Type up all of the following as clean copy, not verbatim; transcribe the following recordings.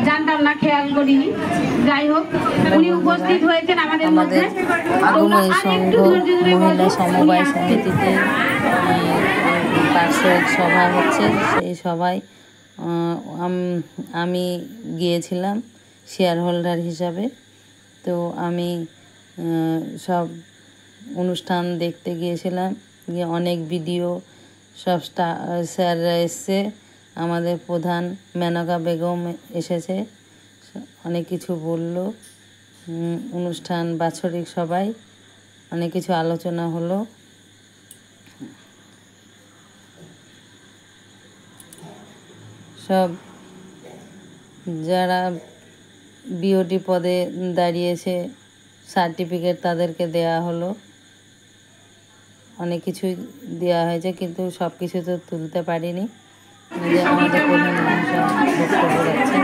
জানতাম না, খেয়াল করিনি। যাই হোক, উনি উপস্থিত হয়েছেন আমাদের মধ্যে। আগমনী সংঘ মহিলা সমবায় সমিতিতে বার্ষিক সভা হচ্ছে। সেই সভায় আমি গিয়েছিলাম শেয়ার হোল্ডার হিসাবে। তো আমি সব অনুষ্ঠান দেখতে গিয়েছিলাম, গিয়ে অনেক ভিডিও সব স্যাররা এসছে, আমাদের প্রধান মেনকা বেগম এসেছে, অনেক কিছু বলল। অনুষ্ঠান বাৎসরিক সবাই অনেক কিছু আলোচনা হলো। সব যারা বিওটি পদে দাঁড়িয়েছে সার্টিফিকেট তাদেরকে দেয়া হলো, অনেক কিছুই দেওয়া হয়েছে, কিন্তু সব কিছু তো তুলতে পারিনি। আমাদের প্রধান মহাশয় বক্তব্য রাখছেন।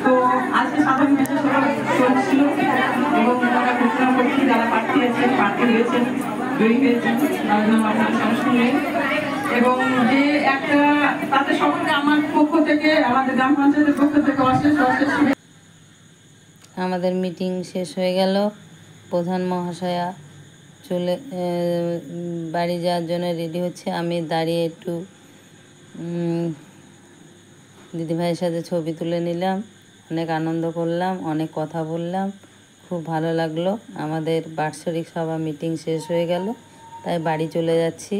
তো আজকে সাধারণ বিশেষজ্ঞ চলছিল এবং ওনারা ঘোষণা করছি যারা প্রার্থী আছেন, প্রার্থী হয়েছেন, জয়ী হয়েছেন সংস্করণে। এবং যে একটা তাদের সকলকে আমার পক্ষ থেকে, আমাদের গ্রাম পঞ্চায়েতের পক্ষ থেকে অশেষ অশেষ। আমাদের মিটিং শেষ হয়ে গেল। প্রধান মহাশয়া চলে বাড়ি যাওয়ার জন্য রেডি হচ্ছে। আমি দাঁড়িয়ে একটু দিদিভাইয়ের সাথে ছবি তুলে নিলাম, অনেক আনন্দ করলাম, অনেক কথা বললাম, খুব ভালো লাগলো। আমাদের বাৎসরিক সভা মিটিং শেষ হয়ে গেল, তাই বাড়ি চলে যাচ্ছি।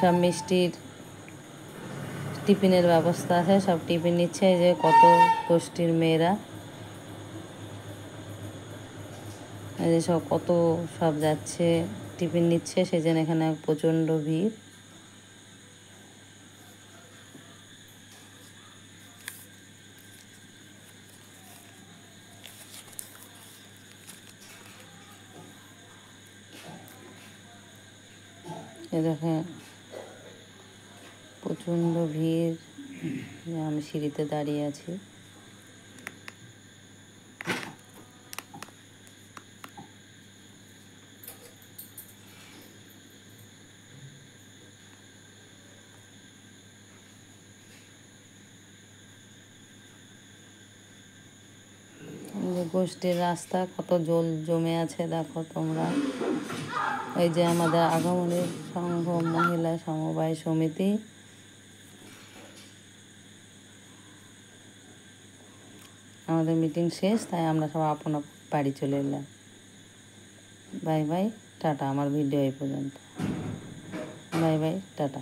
সব মিষ্টির টিফিনের ব্যবস্থা আছে, সব টিফিন নিচ্ছে। এই যে কত গোষ্ঠীর মেয়েরা, এই যে সব কত সব যাচ্ছে টিফিন নিচ্ছে, সেজন্য এখানে প্রচণ্ড ভিড়। এ দেখে প্রচণ্ড ভিড়, আমি সিঁড়িতে দাঁড়িয়ে আছি। গোষ্ঠীর রাস্তা কত জল জমে আছে দেখো তোমরা। এই যে আমাদের আগমনী সংঘ মহিলা সমবায় সমিতি। আমাদের মিটিং শেষ, তাই আমরা সব আপন বাড়ি চলে এলাম। Bye bye, tata. আমার ভিডিও এই পর্যন্ত। Bye bye, tata.